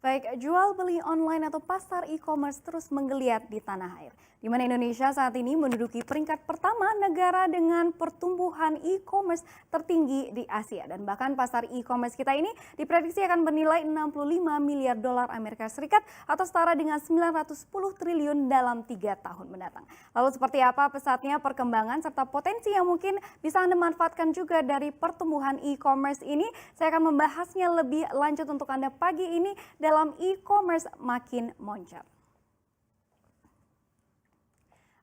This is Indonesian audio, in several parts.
Baik jual beli online atau pasar e-commerce terus menggeliat di tanah air. Di mana Indonesia saat ini menduduki peringkat pertama negara dengan pertumbuhan e-commerce tertinggi di Asia. Dan bahkan pasar e-commerce kita ini diprediksi akan bernilai 65 miliar dolar Amerika Serikat atau setara dengan 910 triliun dalam 3 tahun mendatang. Lalu seperti apa pesatnya perkembangan serta potensi yang mungkin bisa Anda manfaatkan juga dari pertumbuhan e-commerce ini? Saya akan membahasnya lebih lanjut untuk Anda pagi ini dalam e-commerce makin moncer.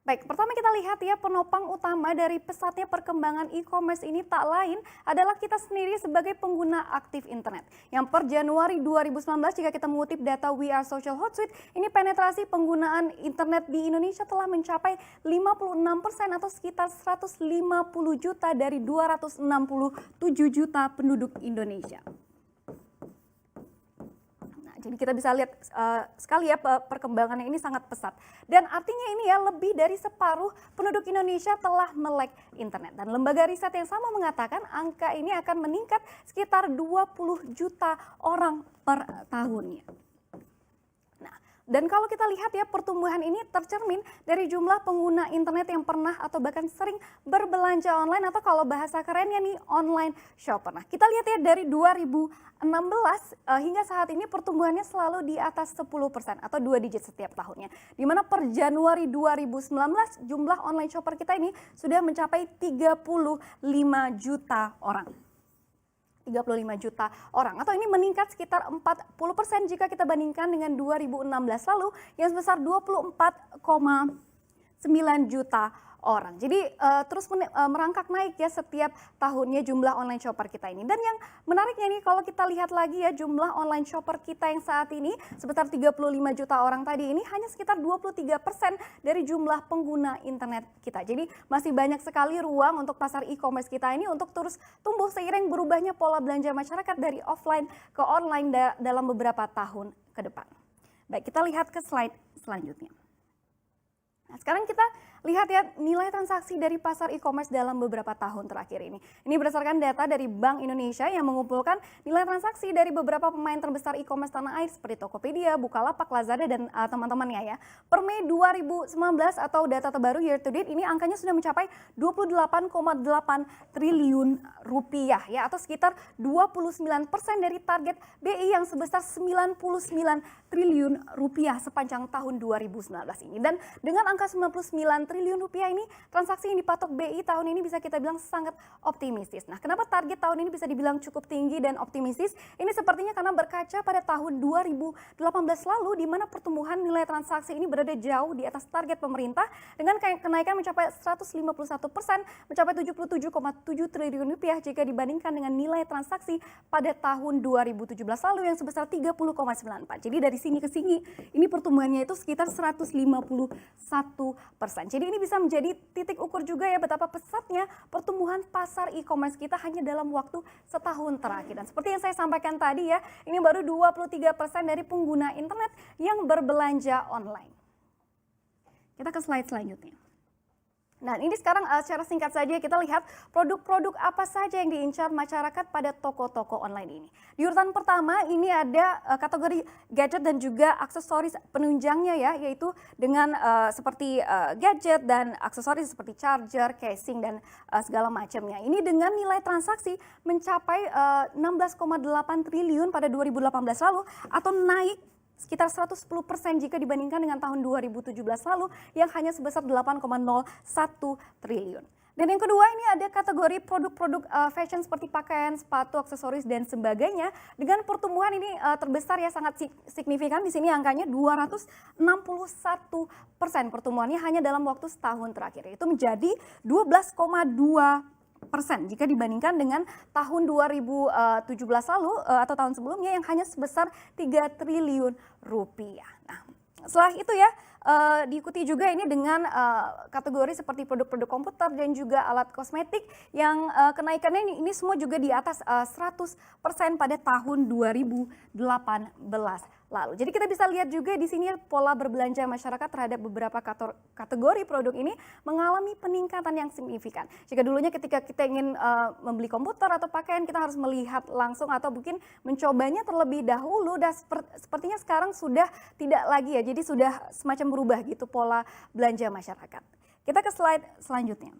Baik, pertama kita lihat ya penopang utama dari pesatnya perkembangan e-commerce ini tak lain adalah kita sendiri sebagai pengguna aktif internet. Yang per Januari 2019 jika kita mengutip data We Are Social Hotsuite, ini penetrasi penggunaan internet di Indonesia telah mencapai 56% atau sekitar 150 juta dari 267 juta penduduk Indonesia. Jadi kita bisa lihat sekali ya perkembangannya ini sangat pesat. Dan artinya ini ya lebih dari separuh penduduk Indonesia telah melek internet. Dan lembaga riset yang sama mengatakan angka ini akan meningkat sekitar 20 juta orang per tahunnya. Dan kalau kita lihat ya pertumbuhan ini tercermin dari jumlah pengguna internet yang pernah atau bahkan sering berbelanja online atau kalau bahasa kerennya nih online shopper. Nah kita lihat ya dari 2016 hingga saat ini pertumbuhannya selalu di atas 10% atau 2 digit setiap tahunnya. Dimana per Januari 2019 jumlah online shopper kita ini sudah mencapai 35 juta orang. 35 juta orang atau ini meningkat sekitar 40% jika kita bandingkan dengan 2016 lalu yang sebesar 24,9 juta orang. Jadi terus merangkak naik ya setiap tahunnya jumlah online shopper kita ini. Dan yang menariknya nih kalau kita lihat lagi ya jumlah online shopper kita yang saat ini sebesar 35 juta orang tadi ini hanya sekitar 23% dari jumlah pengguna internet kita. Jadi masih banyak sekali ruang untuk pasar e-commerce kita ini untuk terus tumbuh seiring berubahnya pola belanja masyarakat dari offline ke online dalam beberapa tahun ke depan. Baik, kita lihat ke slide selanjutnya. Nah, sekarang kita lihat ya nilai transaksi dari pasar e-commerce dalam beberapa tahun terakhir ini. Ini berdasarkan data dari Bank Indonesia yang mengumpulkan nilai transaksi dari beberapa pemain terbesar e-commerce tanah air seperti Tokopedia, Bukalapak, Lazada, dan teman-temannya ya. Per Mei 2019 atau data terbaru year to date ini angkanya sudah mencapai 28,8 triliun rupiah ya atau sekitar 29% dari target BI yang sebesar 99 triliun rupiah sepanjang tahun 2019 ini. Dan dengan angka 99 triliun rupiah ini transaksi yang dipatok BI tahun ini bisa kita bilang sangat optimistis. Nah, kenapa target tahun ini bisa dibilang cukup tinggi dan optimistis? Ini sepertinya karena berkaca pada tahun 2018 lalu di mana pertumbuhan nilai transaksi ini berada jauh di atas target pemerintah dengan kenaikan mencapai 151%, mencapai 77,7 triliun rupiah jika dibandingkan dengan nilai transaksi pada tahun 2017 lalu yang sebesar 30,94. Jadi dari sini ke sini ini pertumbuhannya itu sekitar 151%. Jadi ini bisa menjadi titik ukur juga ya betapa pesatnya pertumbuhan pasar e-commerce kita hanya dalam waktu setahun terakhir. Dan seperti yang saya sampaikan tadi ya, ini baru 23% dari pengguna internet yang berbelanja online. Kita ke slide selanjutnya. Nah ini sekarang secara singkat saja kita lihat produk-produk apa saja yang diincar masyarakat pada toko-toko online ini. Di urutan pertama ini ada kategori gadget dan juga aksesoris penunjangnya ya, yaitu dengan seperti gadget dan aksesoris seperti charger, casing dan segala macamnya. Ini dengan nilai transaksi mencapai 16,8 triliun pada 2018 lalu atau naik sekitar 110% jika dibandingkan dengan tahun 2017 lalu yang hanya sebesar 8,01 triliun. Dan yang kedua ini ada kategori produk-produk fashion seperti pakaian, sepatu, aksesoris dan sebagainya dengan pertumbuhan ini terbesar ya sangat signifikan. Di sini angkanya 261% pertumbuhannya hanya dalam waktu setahun terakhir. Itu menjadi 12,2% jika dibandingkan dengan tahun 2017 lalu atau tahun sebelumnya yang hanya sebesar 3 triliun rupiah. Nah, setelah itu ya diikuti juga ini dengan kategori seperti produk-produk komputer dan juga alat kosmetik yang kenaikannya ini semua juga di atas 100% pada tahun 2018 lalu. Jadi kita bisa lihat juga di sini pola berbelanja masyarakat terhadap beberapa kategori produk ini mengalami peningkatan yang signifikan. Jika dulunya ketika kita ingin membeli komputer atau pakaian kita harus melihat langsung atau mungkin mencobanya terlebih dahulu, dan sepertinya sekarang sudah tidak lagi ya. Jadi sudah semacam berubah gitu pola belanja masyarakat. Kita ke slide selanjutnya.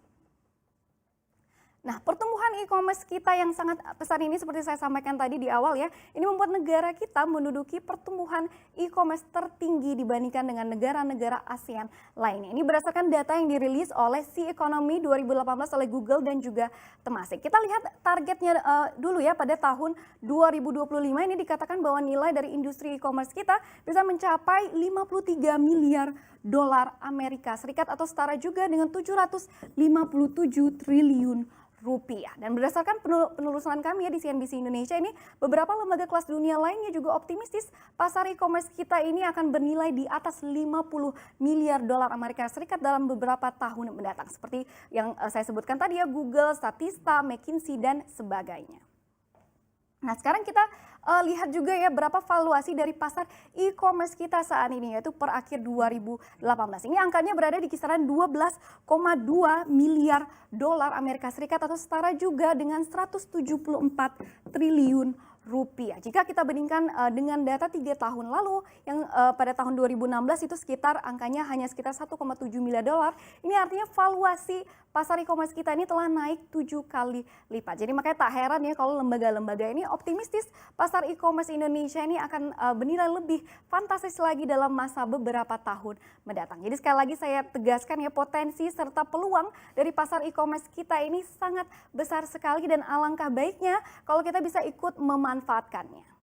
Nah, pertumbuhan e-commerce kita yang sangat besar ini seperti saya sampaikan tadi di awal ya, ini membuat negara kita menduduki pertumbuhan e-commerce tertinggi dibandingkan dengan negara-negara ASEAN lainnya. Ini berdasarkan data yang dirilis oleh Sea Economy 2018 oleh Google dan juga Temasek. Kita lihat targetnya dulu ya, pada tahun 2025 ini dikatakan bahwa nilai dari industri e-commerce kita bisa mencapai 53 miliar dolar Amerika Serikat atau setara juga dengan 757 triliun rupiah. Dan berdasarkan penelusuran kami ya di CNBC Indonesia ini, beberapa lembaga kelas dunia lainnya juga optimistis pasar e-commerce kita ini akan bernilai di atas 50 miliar dolar Amerika Serikat dalam beberapa tahun mendatang. Seperti yang saya sebutkan tadi ya, Google, Statista, McKinsey, dan sebagainya. Nah, sekarang kita lihat juga ya berapa valuasi dari pasar e-commerce kita saat ini, yaitu per akhir 2018. Ini angkanya berada di kisaran 12,2 miliar dolar Amerika Serikat atau setara juga dengan 174 triliun rupiah. Jika kita bandingkan dengan data 3 tahun lalu yang pada tahun 2016 itu sekitar angkanya hanya sekitar 1,7 miliar dolar. Ini artinya valuasi pasar e-commerce kita ini telah naik 7 kali lipat. Jadi makanya tak heran ya kalau lembaga-lembaga ini optimistis pasar e-commerce Indonesia ini akan bernilai lebih fantastis lagi dalam masa beberapa tahun mendatang. Jadi sekali lagi saya tegaskan ya, potensi serta peluang dari pasar e-commerce kita ini sangat besar sekali dan alangkah baiknya kalau kita bisa ikut memanfaatkannya.